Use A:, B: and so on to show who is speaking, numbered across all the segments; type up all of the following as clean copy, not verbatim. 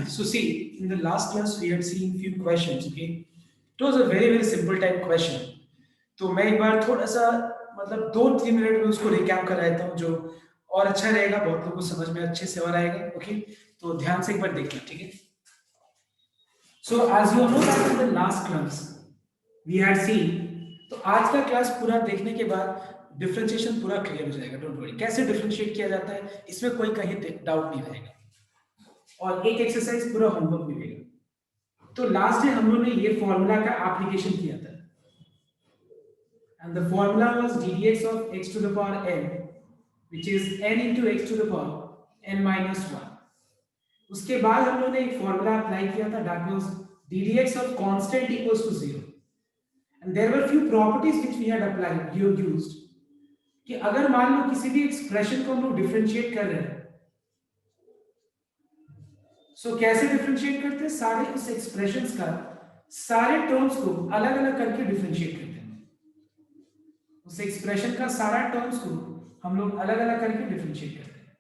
A: So see, in the last class we had seen few questions. Okay, it was a very simple type question. तो मैं एक बार थोड़ा सा मतलब 2-3 minute में उसको रिकैप कर देता हूँ जो और अच्छा रहेगा, बहुत लोगों को समझ में अच्छे से और आएगा. ओके, तो ध्यान से एक बार देखना, ठीक है. So as you know that in the last class we had seen, तो आज का क्लास पूरा देखने के बाद डिफरेंशिएशन पूरा क्लियर हो जाएगा. डोंट वरी, कैसे डिफरेंशिएट किया जाता है इसमें कोई कहीं डाउट नहीं रहेगा. और एक एक्सरसाइज पूरा होमवर्क मिलेगा. तो लास्ट डे हम लोगों ने ये फॉर्मूला का एप्लीकेशन किया था, and the formula was ddx of x to the power n, which is n into x to the power n minus 1. उसके बाद हम लोगों ने एक फॉर्मूला अप्लाई किया था, that was ddx of constant equals to 0. And there were few properties which we had applied, you used, कि अगर मान लो किसी भी एक्सप्रेशन को हम लोग डिफरेंशिएट कर रहे हैं, सो कैसे डिफरेंशिएट करते हैं, सारे इस एक्सप्रेशंस का सारे टर्म्स को अलग अलग करके डिफरेंशिएट करते हैं. उस एक्सप्रेशन का सारा टर्म्स को हम लोग अलग अलग करके डिफरेंशिएट करते हैं.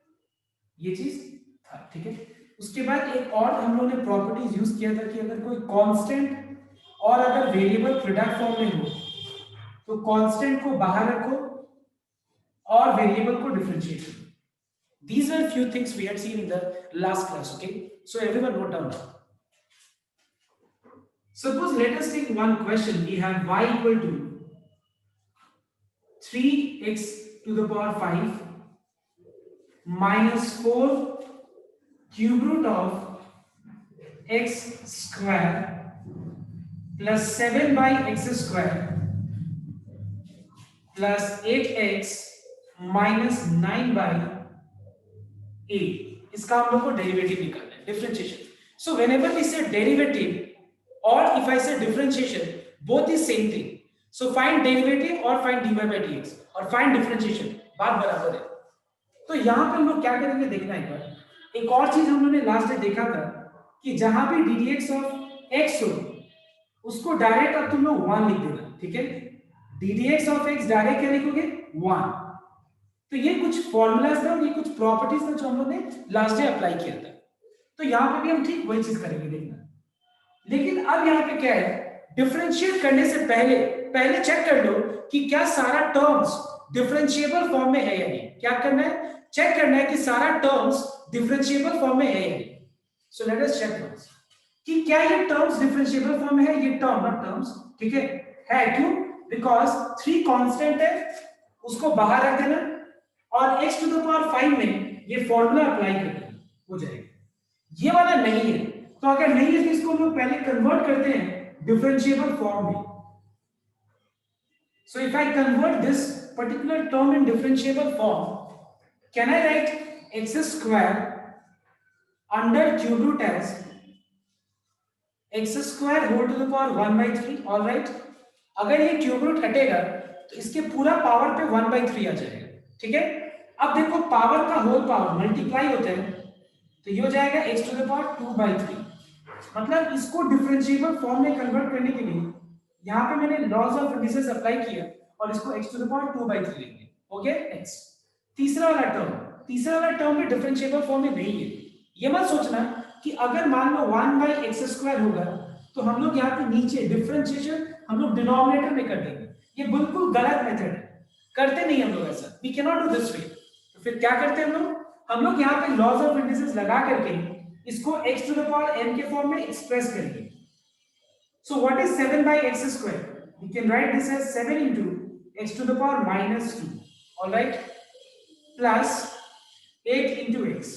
A: ये चीज था, ठीक है. उसके बाद एक और हम लोगों ने प्रॉपर्टीज यूज किया था कि अगर कोई कांस्टेंट और अगर वेरिएबल प्रोडक्ट फॉर्म में हो तो कांस्टेंट को बाहर रखो और वेरिएबल को डिफरेंशिएट करो. These are few things we had seen in the last class. Okay, so everyone note down now. Suppose let us take one question. We have y equal to 3x to the power 5 minus 4 cube root of x square plus 7 by x square plus 8x minus 9 by 8. इसका हम लोग को derivative निकालना है, differentiation. So whenever we से derivative और if I से differentiation, both is same thing. So find derivative और फाइंड dy by dx और फाइंड डिफरेंशिएशन, बात बराबर है. तो यहां पे हम लोग क्या करेंगे देखना एक बार. एक और चीज हम लोगों ने लास्ट डे देखा था कि जहां पे ddx ऑफ x हो उसको डायरेक्ट अब तुम लोग 1 लिख देना, ठीक है. ddx ऑफ x डायरेक्ट क्या लिखोगे, 1. तो ये कुछ फॉर्मूलाज था और ये कुछ प्रॉपर्टीज था जो हम लोग ने लास्ट डे अप्लाई किया था. तो यहां पे भी हम ठीक वही चीज करेंगे, देखना. लेकिन अब यहां पे क्या है, डिफरेंशिएट करने से पहले चेक कर लो कि क्या सारा टर्म्स डिफरेंशिएबल फॉर्म में है या नहीं. क्या करना है, चेक करना है कि सारा टर्म्स डिफरेंशिएबल फॉर्म में है या नहीं. So let us check once कि क्या ये टर्म्स डिफरेंशिएबल फॉर्म में है. ये टर्म नॉट टर्म्स, ठीक है. क्यों, बिकॉज 3 कांस्टेंट है, उसको बाहर रख देना और x टू द पावर 5 में ये फॉर्मूला अप्लाई कर देना, हो जाएगा. ये वाला नहीं है, तो अगर नहीं है तो इसको हम लोग पहले कन्वर्ट करते हैं डिफरेंशिएबल फॉर्म में. So if I convert this particular term in differentiable form, can I write x square under cube root as x square whole to the power 1/3. Alright, अगर ये क्यूब रूट हटेगा तो इसके पूरा power पे 1/3 आ जाएगा, ठीक है. अब देखो पावर का होल पावर मल्टीप्लाई होता है तो ये हो जाएगा x टू द पावर 2/3. मतलब इसको डिफरेंशिएबल फॉर्म में कन्वर्ट करने के लिए यहां पे मैंने लॉज ऑफ इंडिसेस अप्लाई किया और इसको x टू द पावर 2/3 लिख दिया. Okay, x. तीसरा वाला टर्म में डिफरेंशिएबल फॉर्म में नहीं है. ये मत सोचना कि अगर मान लो 1/x² होगा तो हम लोग यहाँ पे नीचे डिफरेंशिएशन हम लोग डिनोमिनेटर में कर देंगे. ये बिल्कुल गलत मेथड है, करते नहीं हम लोग ऐसा. We can not do this way. तो फिर क्या करते हैं हम लोग यहाँ पे लॉज ऑफ इंडिसेस लगा करके इसको x to the power n के फॉर्म में एक्सप्रेस करेंगे. So what is 7/x²? We can write this as 7 into x to the power -2. Alright, plus 8 into x.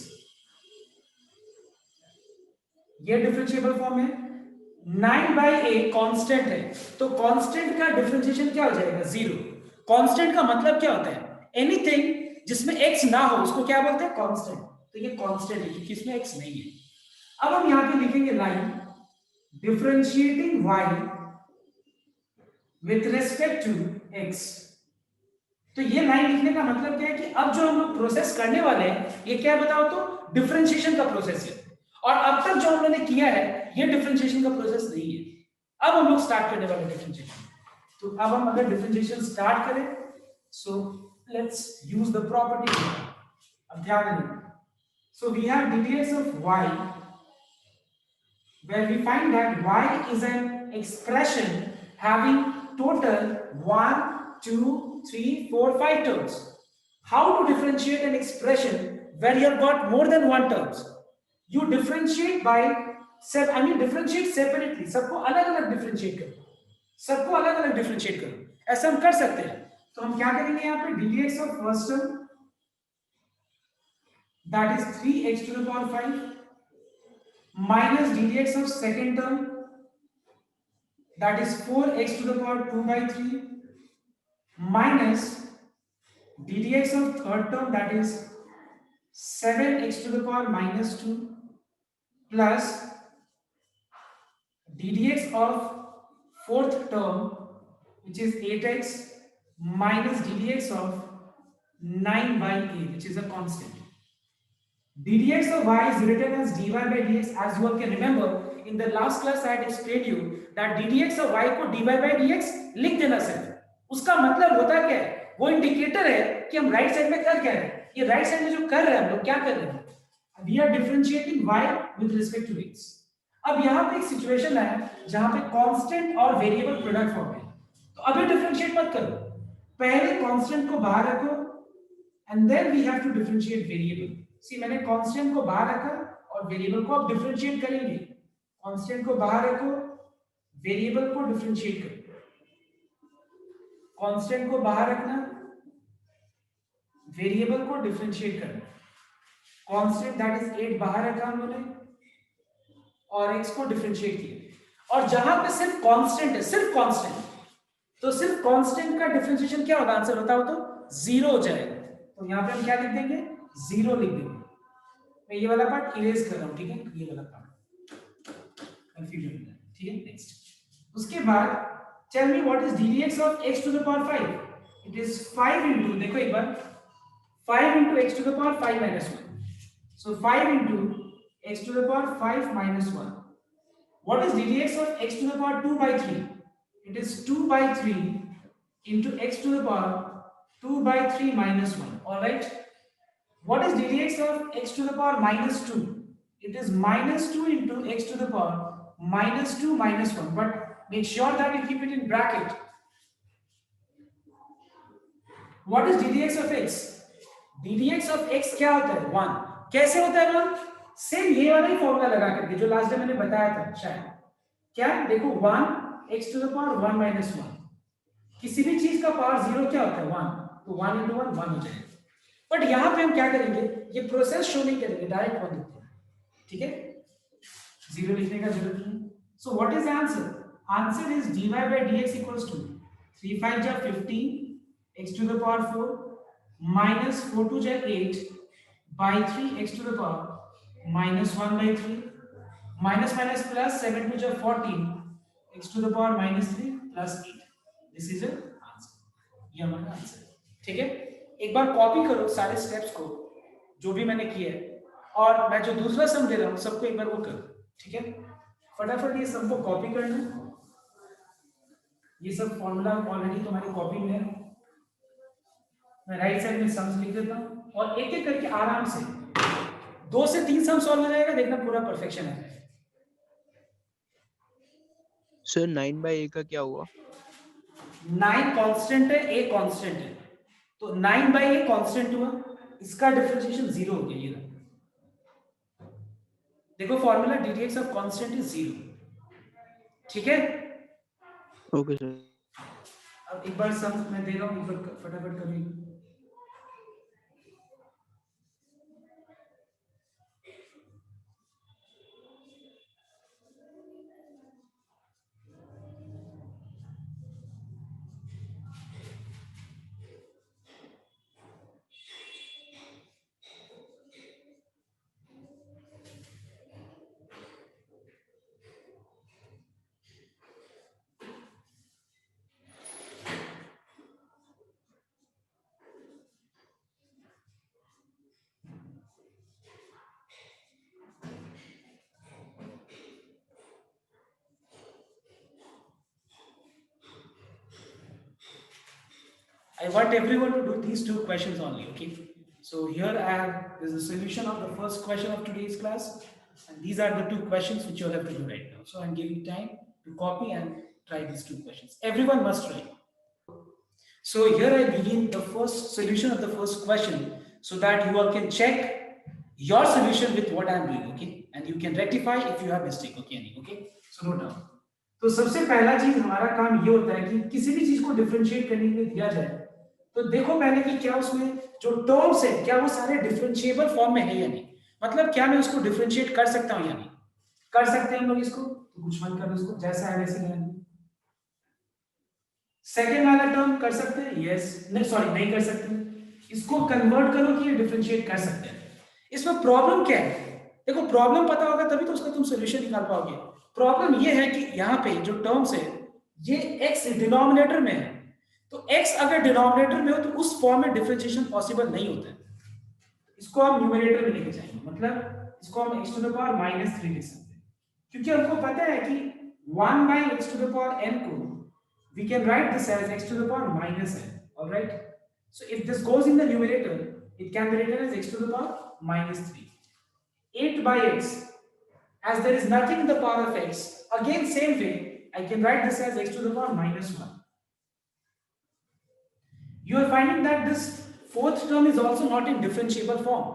A: ये डिफरेंशिएबल फॉर्म है. 9/8 कांस्टेंट है, तो कांस्टेंट का डिफरेंशिएशन क्या हो जाएगा, 0. कांस्टेंट का मतलब क्या होता है, एनीथिंग जिसमें x ना हो उसको क्या बोलते हैं, कांस्टेंट. तो ये कांस्टेंट है क्योंकि इसमें x नहीं है. अब हम यहां पे लिखेंगे line differentiating y with respect to x. तो ये लाइन लिखने का मतलब क्या है कि अब जो हम लोग प्रोसेस करने वाले हैं ये क्या बताओ तो डिफरेंशिएशन का प्रोसेस है. और अब तक जो हम लोगों ने किया है ये डिफरेंशिएशन का प्रोसेस नहीं है. अब हम लोग स्टार्ट करने वाले डिफरेंशिएशन. तो अब हम अगर डिफरेंशिएशन स्टार्ट करें, so let's use the property. अब ध्यान देना. So we have ddx of y where we find that y is an expression having total 1, 2, 3, 4, 5 terms. How to differentiate an expression where you have got more than one terms? You differentiate by differentiate separately. सबको अलग-अलग differentiate करो. सबको अलग-अलग differentiate करो. ऐसा हम कर सकते हैं. तो हम क्या करेंगे यहाँ पे dx of first term that is 3x to the power 5 minus dx of second term that is 4x to the power 2 by 3 minus ddx of third term that is 7x to the power minus 2 plus ddx of fourth term which is 8x minus ddx of 9 by 8 which is a constant. ddx of y is written as dy by dx. As you all can remember, in the last class I had explained you that ddx of y को dy by dx लिख देना सिर्फ. उसका मतलब होता क्या है? वो इंडिकेटर है कि हम राइट साइड में कर क्या रहे हैं. ये राइट साइड में जो कर रहे हैं हम लोग क्या कर रहे हैं? We are differentiating y with respect to x. अब यहाँ पे एक सिचुएशन है जहाँ पे कांस्टेंट और वेरिएबल प्रोडक्ट फॉर्म है. तो अभी डिफरेंशिएट मत करो. पहले कांस्टेंट को बाहर रखो and then we have to differentiate variable. See, मैंने कांस्टेंट को बाहर रखा और वेरिएबल को अब डिफरेंशिएट करेंगे. कांस्टेंट को बाहर रखो, वेरिएबल को डिफरेंशिएट करो. कांस्टेंट को बाहर रखना, वेरिएबल को डिफरेंशिएट करना. कांस्टेंट दैट इज 8 बाहर रखा हमने और x को डिफरेंशिएट किया. और जहां पे सिर्फ कांस्टेंट है, सिर्फ कांस्टेंट, तो सिर्फ कांस्टेंट का डिफरेंशिएशन क्या होगा? आंसर होता हो तो 0 हो जाएगा. तो यहाँ पे हम क्या लिख देंगे? 0 लिख देंगे. मैं ये वाला पार्ट इरेज कर रहा हूँ, ठीक है? ये वाला पार्ट कंफ्यूजन है, ठीक है? नेक्स्ट. उसके बाद tell me what is ddx of x to the power 5. It is 5 into, देखो एक बार, 5 into x to the power 5 minus 1. So 5 into x to the power 5 minus 1. What is ddx of x to the power 2 by 3? It is 2 by 3 into x to the power 2 by 3 minus 1. All right. What is ddx of x to the power minus 2? It is minus 2 into x to the power minus 2 minus 1. But make sure that you keep it in bracket. What is ddx of x? ddx of x क्या होता है? 1. कैसे होता है 1? Same ये वाला ही formula लगा करके जो लास्ट टाइम मैंने बताया था शायद. क्या? देखो 1 x to the power 1 minus 1. किसी भी चीज का पावर 0 क्या होता है? 1. तो 1 into 1 1 हो जाएगा. बट यहां पे हम क्या करेंगे? ये प्रोसेस शो नहीं करेंगे, डायरेक्ट 1 लिखते हैं. ठीक है? 0 लिखने का जरूरत नहीं. सो what is the answer? Answer is dy by dx equals to 3 5 जा 15 x to the power 4 minus 4 2 जा 8 by 3 x to the power minus 1 by 3 minus minus plus 7 2 जा 14 x to the power minus 3 plus 8. This is an answer. ये हमारा answer है. ठीक है? एक बार copy करो सारे स्टेप्स को जो भी मैंने किया है, और मैं जो दूसरा सम दे रहा हूं सबको एक बार वो करो. ठीक है? फटाफट ये सबको कॉपी करना. ये सब फॉर्मूला ऑलरेडी तुम्हारी कॉपी में है. मैं राइट साइड में सम्स लिख देता हूं और एक एक करके आराम से 2 से 3 सम सॉल्व हो जाएगा. देखना पूरा परफेक्शन है.
B: सर 9 by a का क्या हुआ?
A: 9 कांस्टेंट है, a कांस्टेंट है, तो 9 by a कांस्टेंट हुआ. इसका डिफरेंशिएशन 0 हो गया. ये देखो formula ddx of constant is 0. ठीक है?
B: Okay sir.
A: अब एक बार सम मैं दे रहा हूं, एक बार फटाफट करिए. I want everyone to do these 2 questions only, okay? So here I have, this is the solution of the first question of today's class. And these are the two questions which you have to do right now. So I'm giving time to copy and try these two questions. Everyone must try. So here I begin the first solution of the first question so that you all can check your solution with what I'm doing, okay? And you can rectify if you have mistake, okay? So note down. तो सबसे पहला चीज हमारा काम ये होता है कि किसी भी चीज को डिफरेंशिएट करने के लिए दिया जाए तो देखो पहले कि क्या उसमें जो टर्म्स है क्या वो सारे डिफरेंशिएबल फॉर्म में है या नहीं, मतलब क्या मैं उसको डिफरेंशिएट कर सकता हूं या नहीं कर सकते हैं हम लोग इसको, तो कुछ मत करो इसको जैसा है वैसे रहने। सेकेंड वाला टर्म कर सकते हैं, यस नहीं सॉरी नहीं कर सकते, इसको कन्वर्ट करो कि ये डिफरेंशिएट कर सकते हैं। इसमें प्रॉब्लम क्या है, देखो प्रॉब्लम पता होगा तभी तो उसका तुम सॉल्यूशन निकाल पाओगे। प्रॉब्लम ये है कि यहाँ पे जो टर्म्स है ये x डिनोमिनेटर में है, तो x अगर डिनोमिनेटर में हो तो उस फॉर्म में डिफरेंशिएशन पॉसिबल नहीं होता है, इसको हम न्यूमरेटर में लेके जाएंगे, मतलब इसको हम x टू द पावर -3 लिख सकते हैं, क्योंकि हमको पता है कि 1 by x to the power n को we can write this as x to the power -n, all right? So if this goes in the numerator it can be written as x to the power -3. 8 by x, as there is nothing in the power of x, again same way I can write this as x to the power -1. You are finding that this fourth term is also not in differentiable form.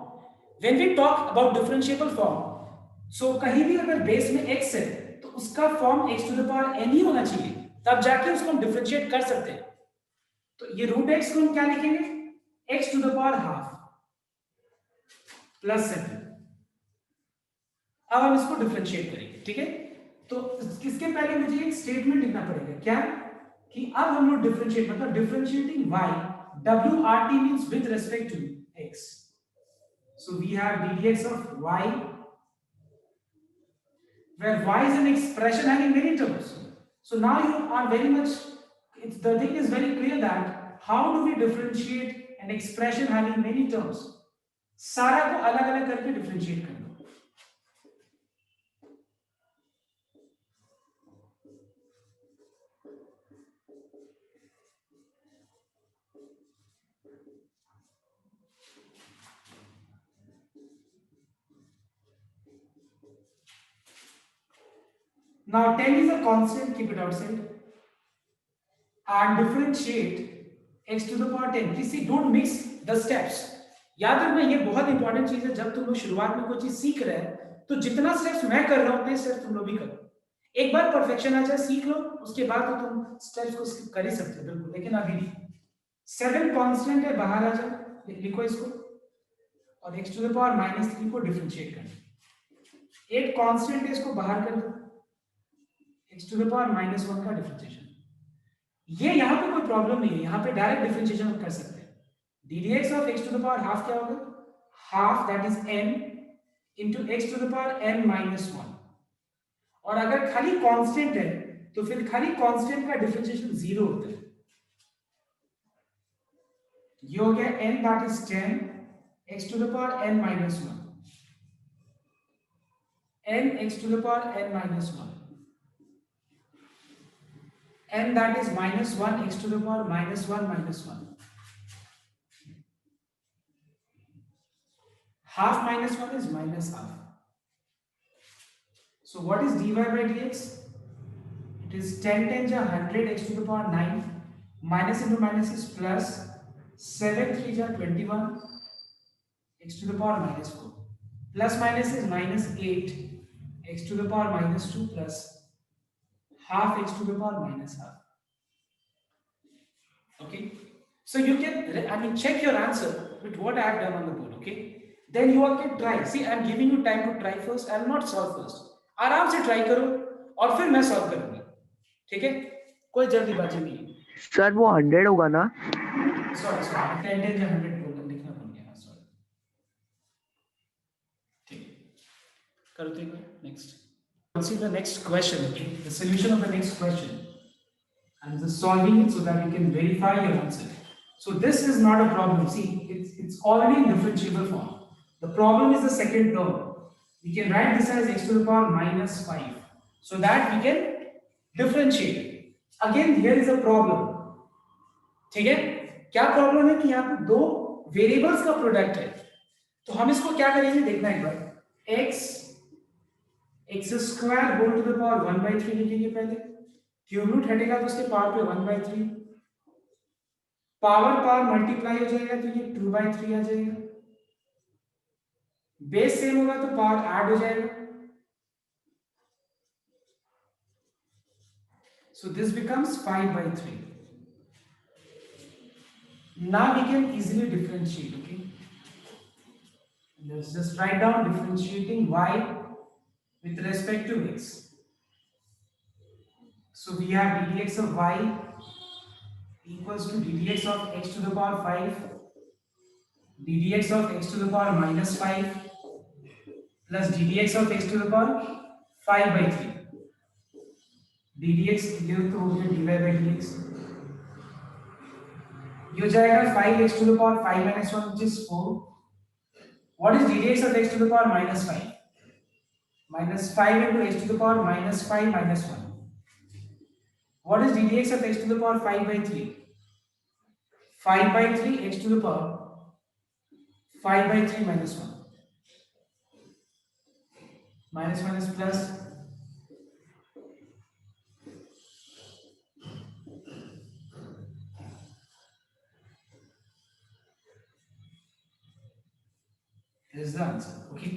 A: When we talk about differentiable form, so कहीं भी अगर base में x है तो उसका form x to the power n ही होना चाहिए, तब जाके उसको हम डिफरेंशिएट कर सकते हैं। तो ये रूट x को हम क्या लिखेंगे, x to the power ½ plus 7। अब हम इसको डिफरेंशिएट करेंगे, ठीक है? तो इसके पहले मुझे एक स्टेटमेंट लिखना पड़ेगा, क्या कि अब हम लोग डिफरेंशिएट मतलब differentiating y, WRT means with respect to x. So we have ddx of y, where y is an expression having many terms. So now you are very much, the thing is very clear that how do we differentiate an expression having many terms? सारा को अलग अलग करके differentiate कर दो। Now 10 is a constant, keep it outside, and differentiate x to the power 10. Please see, don't mix the steps. याद रखना ये बहुत इंपॉर्टेंट चीज है, जब तुम लोग शुरुआत में कोई चीज सीख रहे हैं तो जितना स्टेप्स मैं कर रहा हूं उतने स्टेप्स तुम लोग भी करो। एक बार परफेक्शन आ जाए सीख लो, उसके बाद तो तुम स्टेप्स को स्किप कर ही सकते हो बिल्कुल, लेकिन अभी नहीं। 7 कांस्टेंट है, बाहर आ जाओ, लिखो इसको, और x टू द पावर -3 को डिफरेंशिएट करना। 8 कांस्टेंट है, इसको बाहर कर दो, x टू द पावर -1 का डिफरेंशिएशन। ये यहाँ पे कोई प्रॉब्लम नहीं है, यहाँ पे डायरेक्ट डिफरेंशिएशन हम कर सकते हैं। ddx of x to the power ½ क्या होगा, ½ that is n into x to the power n-1। और अगर खाली कांस्टेंट है तो फिर खाली कांस्टेंट का डिफरेंशिएशन 0 होता है। ये हो गया n that is 10 x to the power n-1, n x to the power n-1, n that is -1 x to the power -1, ½ -1 is -½ So what is dy by dx? It is 10 times 100 x to the power 9, minus into minus is plus, 7 3 is 21 x to the power -4, plus minus is -8 x to the power -2 plus ½ x to the power -½ Okay, so you can check your answer with what I have done on the board, okay? Then you all can try. See, I am giving you time to try first. I will not solve first. आराम से try करो और फिर मैं solve करूंगा, ठीक है? कोई जल्दीबाजी नहीं है।
B: सर वो 100 होगा ना?
A: सॉरी 10 10 या 100 बोलकर लिखना भूल गया, सॉरी। ठीक, करो तो next. Consider the next question, okay? The solution of the next question. I'm just solving it so that you can verify your answer. So this is not a problem. See, it's already in differentiable form. The problem is the second term. We can write this as x to the power -5 so that we can differentiate. Again, here is a problem. ठीक है? क्या problem है कि यहाँ पे दो variables का product है, तो हम इसको क्या करेंगे देखना एक बार। x X square whole to the power 1/3 लिखेंगे पहले, क्यूब रूट हटेगा तो उसके पावर पे 1/3, पावर पावर मल्टीप्लाई हो जाएगा तो ये 2/3 आ जाएगा, बेस सेम होगा तो पावर ऐड हो जाएगा, so this becomes 5/3. Now we can easily differentiate. Okay, let's just write down differentiating y with respect to x. So we have ddx of y equals to ddx of x to the power 5, ddx of x to the power minus 5 plus ddx of x to the power 5/3. ddx ये तो हो गया dy by dx, ये हो जाएगा 5x to the power 5 minus 1 which is 4. What is ddx of x to the power minus 5? Minus 5 into x to the power minus 5 minus 1. What is ddx of x to the power 5/3? 5/3 x to the power 5/3 minus 1. Minus minus plus. Is the answer. Okay.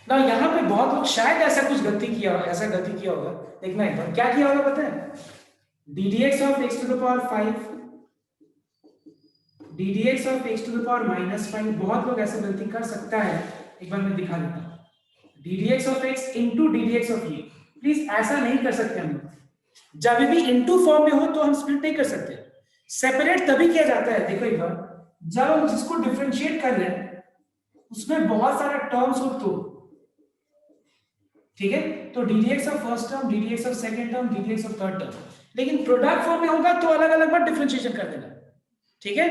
A: Now यहाँ पे बहुत लोग शायद ऐसा कुछ गलती किया होगा, ऐसा गलती किया होगा, देखना एक बार क्या किया होगा पता है? ddx of x to the power 5, ddx of x to the power minus 5, बहुत लोग ऐसा गलती कर सकता है, एक बार मैं दिखा देता हूँ. ddx of x into ddx of y, please ऐसा नहीं कर सकते हम लोग. जब भी इनटू फॉर्म में हो तो हम स्प्लिट नहीं कर सकते, सेपरेट तभी किया जाता है. देखो एक बार, जब हम जिसको डिफरेंशिएट कर रहे हैं उसमें बहुत सारा टर्म्स हो तो, ठीक है, तो ddx of first term, ddx of second term, ddx of third term, लेकिन प्रोडक्ट फॉर्म में होगा तो अलग अलग बार डिफरेंशिएशन कर देना, ठीक है.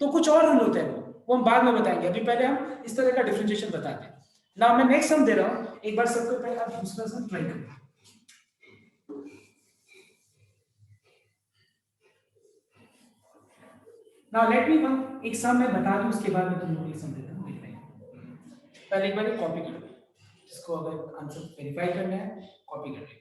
A: तो कुछ और रूल होते हैं वो हम बाद में बताएंगे, अभी पहले हम इस तरह का डिफरेंशिएशन बताते हैं. नाउ मैं नेक्स्ट सम दे रहा हूं, एक बार सबको पहले आप दूसरा सम ट्राई करो. नाउ लेट मी वन, एक सम मैं बता दूं उसके बाद मैं तुम लोगों को एक सम देता हूं, देख लेंगे. पहले एक बार कॉपी कर लो, जिसको अगर आंसर वेरीफाई करना है कॉपी कर लेंगे.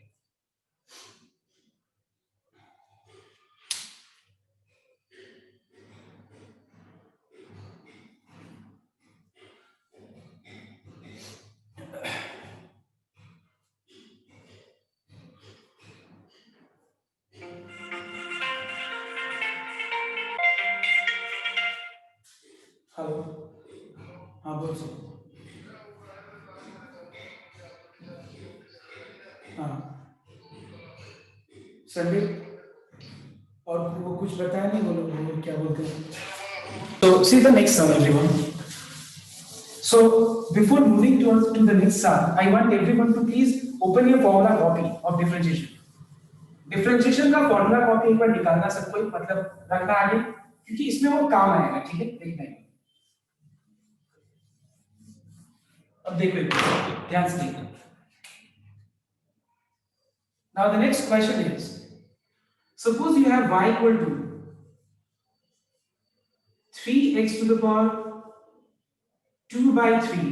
A: हेलो, हाँ बोल सकते. हाँ संडे, और वो कुछ बताया नहीं, वो क्या बोलते हैं. So see the next sum everyone. So before moving to the next sum, I want everyone to please open your formula copy of differentiation. Differentiation का फॉर्मूला कॉपी एक बार निकालना सबको, मतलब रखना आगे, क्योंकि इसमें वो काम आएगा, ठीक है. देखना है, अब देखो ध्यान से देखना. Now the next question is, suppose you have y equal to 3x to the power 2/3,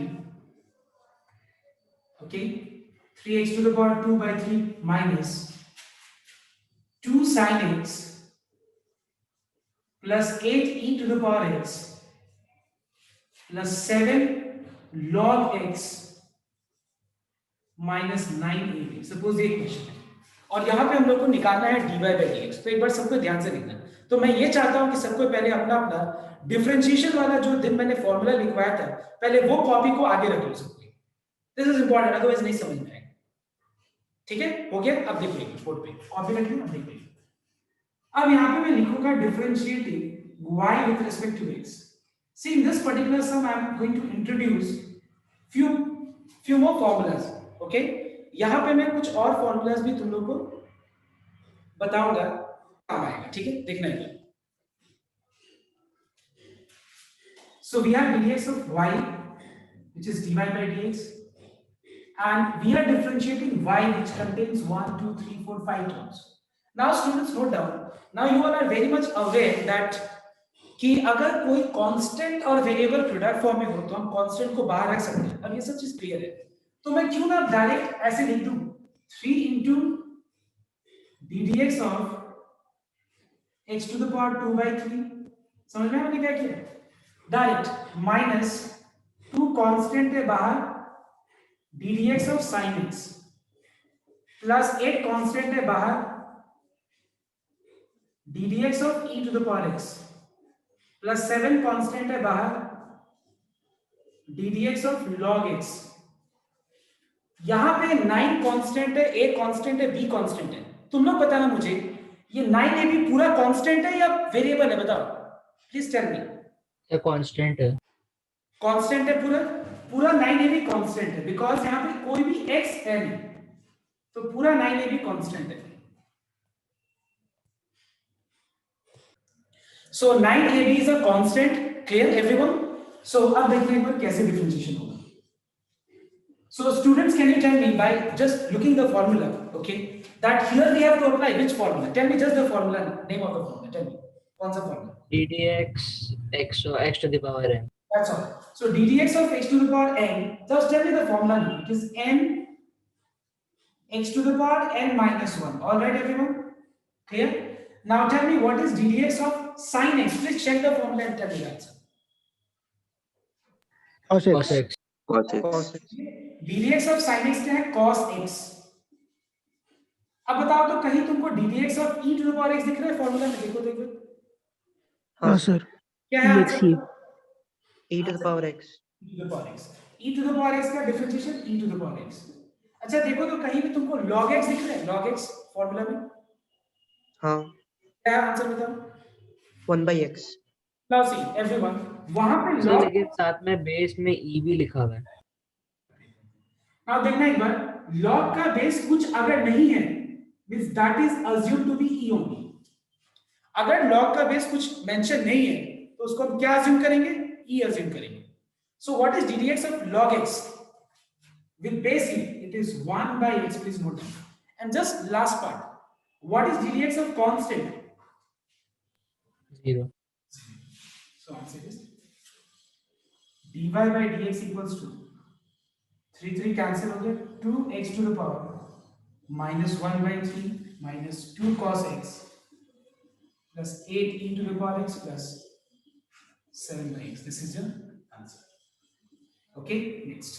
A: okay, 3x to the power 2/3 minus 2 sin x plus 8e to the power x plus 7 log x minus 9ab. Suppose ये question है और यहाँ पे हम लोग को निकालना है dy by dx. तो एक बार सबको ध्यान से देखना. तो मैं ये चाहता हूं कि सबको पहले अपना अपना डिफरेंशिएशन वाला जो दिन मैंने फॉर्मूला लिखवाया था पहले वो कॉपी को आगे रख लो सबको. दिस इज इंपॉर्टेंट, अदरवाइज नहीं समझ में आएगा. ठीक है, हो गया. अब देखो बोर्ड पे कॉपी रख लो. अब देखो, अब यहाँ पे मैं लिखूंगा differentiating y with respect to x. See, in this particular sum I am going to introduce few more formulas. Okay, यहाँ पे मैं कुछ और formulas भी तुम लोग को बताऊंगा, काम आएगा. ठीक है, देखना है. So we have dx of y which is dy by dx, and we are differentiating y which contains 1 2 3 4 5 terms. Now students, note down, now you all are very much aware that कि अगर कोई constant और variable product form में हो तो हम constant को बाहर रख सकते हैं. अब ये सब चीज क्लियर है. तो मैं क्यों ना डायरेक्ट ऐसे लिख दूं 3 into d d x of x to the power 2/3। समझ में आपने क्या किया? डायरेक्ट माइनस 2 कांस्टेंट है बाहर d d x of sine x plus 8 constant है बाहर d d x of e to the power x plus 7 constant है बाहर d d x of log x। यहां पे 9 कांस्टेंट है, a कांस्टेंट है, b कांस्टेंट है। तुम लोग बताना मुझे ये 9 a b पूरा कांस्टेंट है या वेरिएबल है? बताओ प्लीज टेल मी।
C: ये कांस्टेंट है।
A: कांस्टेंट है पूरा पूरा 9 a b कांस्टेंट है बिकॉज यहां पे कोई भी x है नहीं, तो पूरा 9 a b कांस्टेंट है। So 9ab is a constant, clear everyone? So अब देखते हैं एक बार कैसे डिफरेंशिएशन होगा। So students, can you tell me by just looking the formula, okay, that here we have to apply which formula? Tell me just the formula, name of the formula. Tell me कौन सा formula?
C: ddx x to the power n.
A: That's all. So ddx of x to the power n. Just tell me the formula now. It is n x to the power n minus 1. All right, everyone? Clear? Now tell me what is ddx of sin x. Please check the formula and tell me the answer.
C: cos x.
A: ddx of sin x क्या है? cos x। अब बताओ तो कहीं तुमको ddx of e to the power x दिख रहा है फॉर्मूला में? देखो देखो।
B: हाँ सर,
A: क्या है answer?
B: e to the power x।
A: e to the power x। e to the power x का differentiation e to the power x। अच्छा देखो तो कहीं भी तुमको log x दिख रहा है? log x फॉर्मूला में?
B: हाँ।
A: क्या है आंसर बताओ?
B: 1/x।
A: Now see everyone, वहां पे
C: सर
A: log,
C: लेकिन साथ में बेस में e भी लिखा हुआ है।
A: now देखना एक बार, log का बेस कुछ अगर नहीं है means that is assumed to be e only। अगर log का बेस कुछ मेंशन नहीं है तो उसको हम क्या अज्यूम करेंगे? e अज्यूम करेंगे। So what is ddx of log x with base e? It is 1/x, please note down। And just last part, what is ddx of constant?
C: 0।
A: So answer is dy by dx equals to 3 cancel हो गया, 2x to the power minus 1/3 minus 2 cos x plus 8 e to the power x plus 7/x. This is your answer. Okay, next.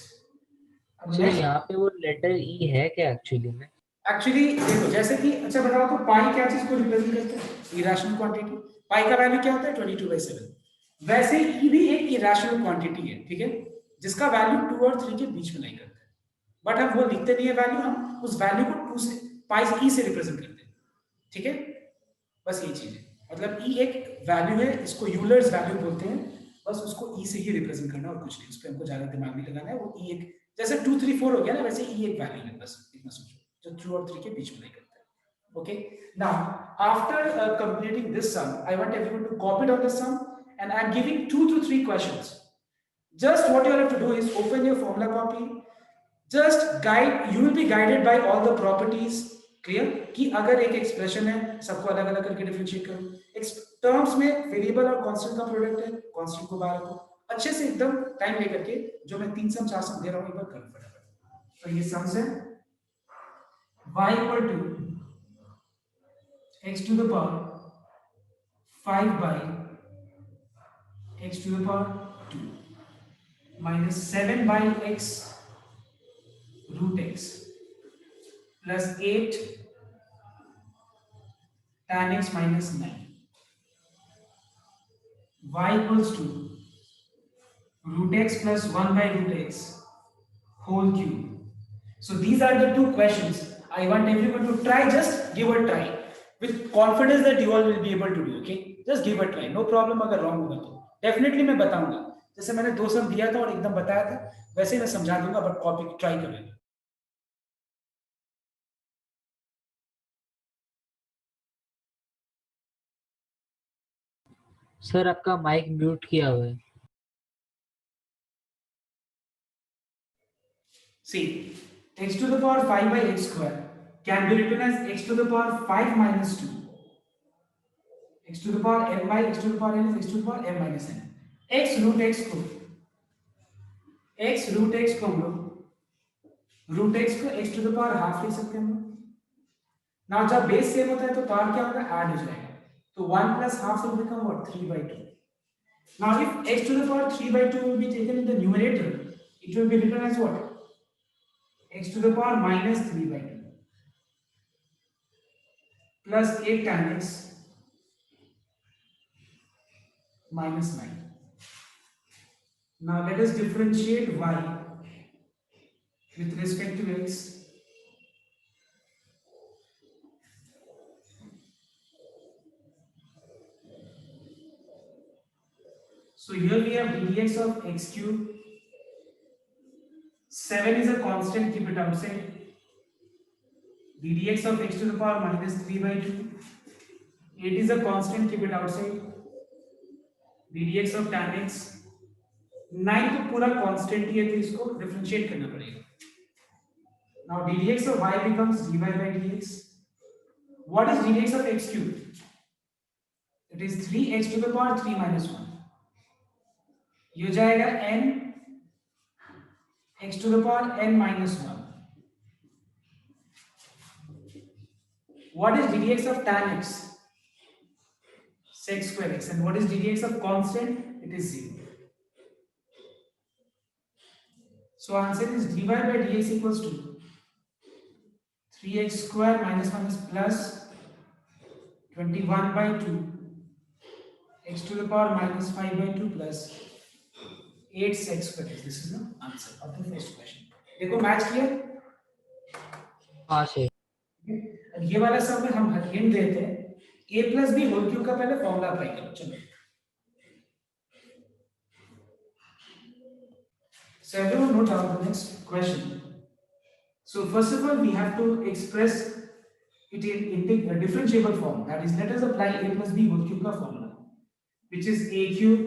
A: अब
C: sir
A: next,
C: यहाँ पे वो letter e है क्या actually में?
A: Actually देखो जैसे कि अच्छा बताओ तो पाई क्या चीज को रिप्रेजेंट करता है? Irrational quantity. पाई का वैल्यू क्या होता है? 22/7। वैसे ई भी एक इरेशनल क्वांटिटी है, ठीक है, जिसका वैल्यू 2 और 3 के बीच में लाई करता है, बट हम वो लिखते नहीं है वैल्यू, हम उस वैल्यू को 2 से पाई ई से रिप्रेजेंट करते हैं, ठीक है, बस ये चीज है। मतलब ई एक वैल्यू है, इसको यूलर्स वैल्यू बोलते हैं, बस उसको ई से ही रिप्रेजेंट करना और कुछ नहीं, उस पर हमको ज्यादा दिमाग नहीं लगाना है। वो ई एक जैसे 2 3 4 हो गया ना, वैसे ई एक वैल्यू है, बस इतना सोचो, जो 2 और 3 के बीच में लाई करता है। Okay, now after completing this sum, I want everyone to copy down the sum, and I am giving 2 to 3 questions. Just what you have to do is open your formula copy, just guide, you will be guided by all the properties, clear, कि अगर एक expression है सबको अलग अलग करके differentiate करो, terms में वेरिएबल और कांस्टेंट का प्रोडक्ट है, कांस्टेंट को बाहर रखो, अच्छे से एकदम टाइम लेकर के, जो मैं 3 सम 4 सम दे रहा हूं एक बार करो फटाफट। तो ये सम्स है y equal to x to the power 5 by x to the power 2 minus 7 by x root x plus 8 tan x minus 9, y equals to root x plus 1 by root x whole cube. So these are the 2 questions. I want everyone to try, just give a try with confidence that you all will be able to do. Okay, just give a try, no problem। अगर wrong होगा तो definitely मैं बताऊंगा, जैसे मैंने 2 सम दिया था और एकदम बताया था वैसे ही मैं समझा दूंगा, बट कॉपी ट्राई कर लेना।
C: सर आपका माइक म्यूट किया हुआ है।
A: See, x to the power 5 by x square can be written as x to the power 5 minus 2, x to the power n by x to the power n is x to the power m minus n, x root x को हम लोग root x को x to the power half लिख सकते हैं हम। ना जब बेस सेम होता है तो पावर क्या होगा, ऐड हो जाएगा, तो 1 plus half will become what, 3/2. Now if x to the power 3/2 will be taken in the numerator, it will be written as what, x to the power minus 3/2 plus 8 tan x minus 9. Now let us differentiate y with respect to x. So here we have dx of x cube. 7 is a constant, keep it outside. dx of x to the power minus 3/2. 8 is a constant, keep it outside. dx of tan x. 9 तो पूरा constant ही है, तो इसको differentiate करना पड़ेगा. Now dx of y becomes dy by dx. What is dx of x cube? It is 3x to the power 3 minus 1. ये हो जाएगा n x to the power n minus 1. What is dx of tan x? Sec square x. And what is dx of constant? It is 0. So answer is dy by dx equals to 3x square minus 1 is plus 21/2 x to the power minus 5/2 plus 8 sec square x. This is the answer of the first question. देखो match किया.
C: हाँ sir.
A: ये वाला सब में हम hint देते हैं, a plus b whole cube का पहले फॉर्मूला अप्लाई करो. चलो, so everyone note down the next question. So first of all we have to express it in a differentiable form. That is, let us apply a plus b whole cube का formula, which is a cube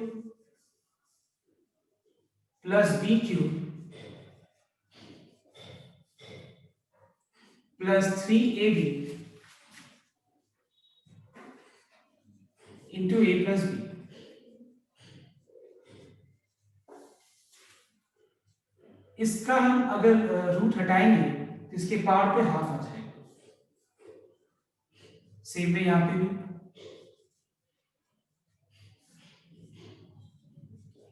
A: plus b cube plus 3ab into a plus b. इसका हम अगर root हटाएंगे तो इसके power पे half आ जाएगा. Same way यहां पे भी,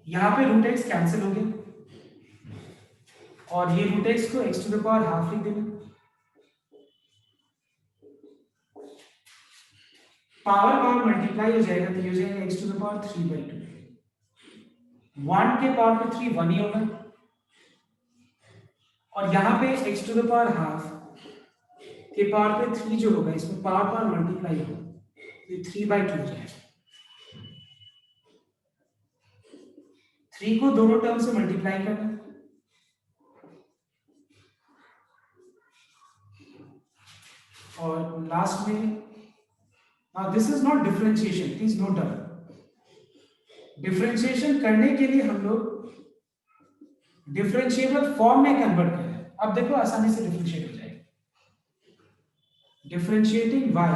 A: यहां पे रूट एक्स कैंसिल हो गया और ये रूट एक्स को x to the power half लिख देना. पावर पावर मल्टीप्लाई हो जाएगा तो ये हो जाएगा एक्स टू द पावर 3/2. 1 के पावर पे 3 1 ही होगा और यहां पे x to the power half के पावर पे 3 जो होगा इसमें पावर पावर मल्टीप्लाई होगा तो ये 3/2 हो जाएगा. 3 को दोनों टर्म से मल्टीप्लाई करना और लास्ट में. Now this is not differentiation, please note down. Differentiation करने के लिए हम लोग डिफरेंशिएबल फॉर्म में कन्वर्ट कर रहे हैं. अब देखो आसानी से डिफरेंशिएट हो जाएगा. Differentiating y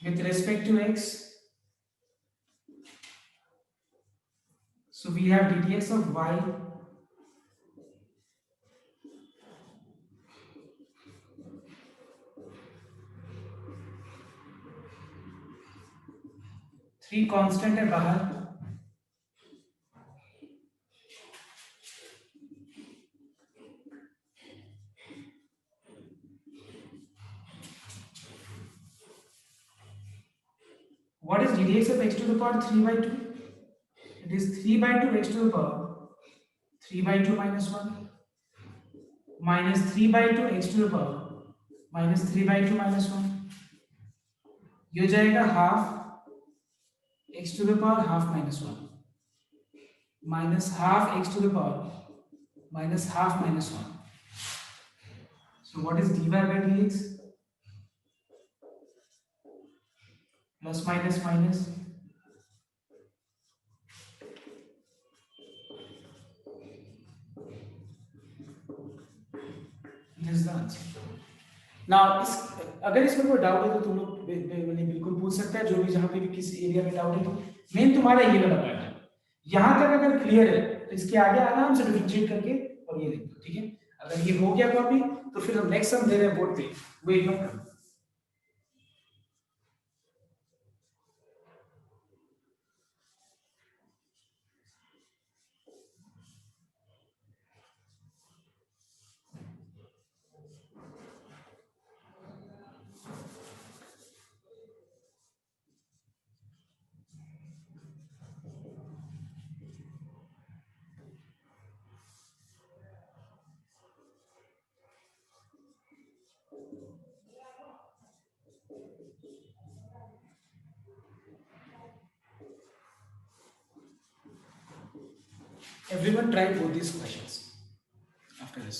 A: with respect to x, so we have dx of y three constant है बाहर. What is dx of x to the power 3/2? It is 3/2 x to the power 3/2 minus 1 minus 3/2 x to the power minus 3/2 minus 1. ये हो जाएगा half x to the power half minus 1 minus half x to the power minus half minus 1. So what is dy by dx? Plus minus minus. This is the answer. Now अगर इसमें कोई doubt है तो तुम लोग बिल्कुल पूछ सकते हैं, जो भी जहां पे भी किसी एरिया में डाउट है. तो मेन तुम्हारा ये वाला पार्ट है. यहां तक अगर क्लियर है तो इसके आगे आराम से डिफरेंशिएट करके और ये लिख दो. ठीक है. अगर ये हो गया कॉपी तो फिर हम नेक्स्ट सम दे रहे हैं बोर्ड पे, वो इग्नोर कर। Everyone try both these questions after this.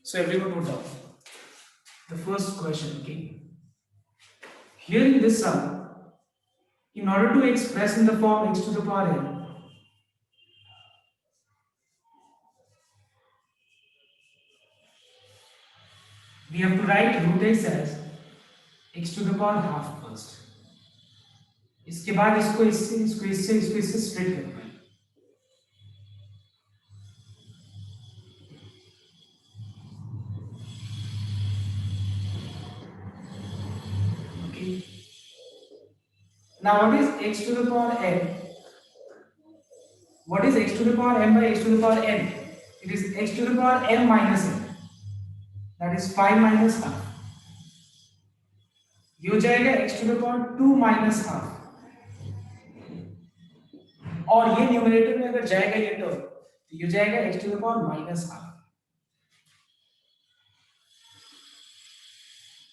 A: So everyone note down the first question. Okay, here in this sum, in order to express in the form x to the power n, we have to write root x as x to the power half first. इसके बाद इसको इससे split करना है। Okay. Now what is x to the power n? What is x to the power m by x to the power n? It is x to the power m minus n. That is 5 minus half. ये हो जाएगा x to the power 2 minus half. और ये numerator में अगर जाएगा ये term तो ये जाएगा x to the power minus half.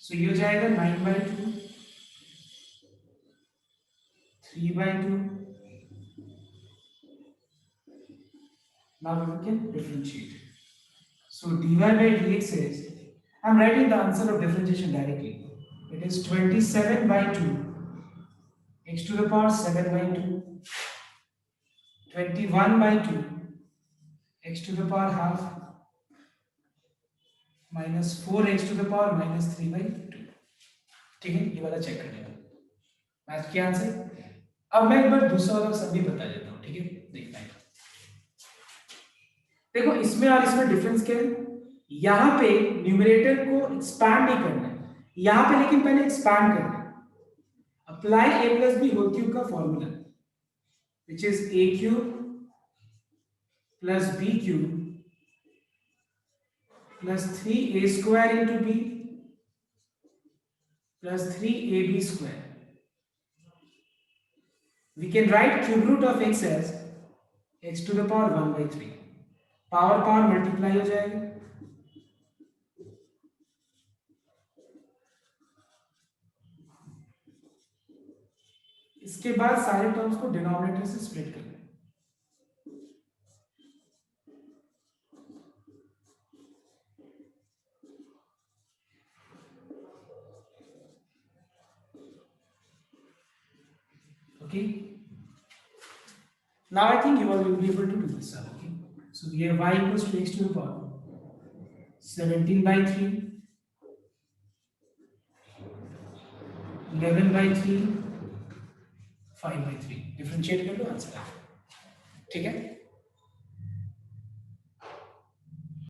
A: So ये हो जाएगा 9 by 2, 3 by 2. Now we can differentiate. So dy by dx is, I am writing the answer of differentiation directly. It is 27 by 2 x to the power 7 by 2, 21 by 2 x to the power half minus 4x to the power minus 3 by 2. ठीक है, ये वाला check कर लेना math के answer. अब मैं एक बार दूसरा वाला सब भी बता देता हूँ, ठीक है, देखना है। देखो इसमें और इसमें डिफरेंस क्या है, यहाँ पे न्यूमरेटर को एक्सपैंड नहीं करना है, यहाँ पे लेकिन पहले एक्सपैंड करना है। Apply a plus b whole cube का formula which is a cube plus b cube plus 3a square into b plus 3ab square. We can write cube root of x as x to the power 1 by 3. Power multiply हो जाएगा, इसके बाद सारे terms को denominator से split करना है। Okay, now I think you all will be able to do this. Okay, so we have y equals to x to the power 17 by 3, 11 by 3, 5 by 3. Differentiate कर लो, आंसर है। ठीक है।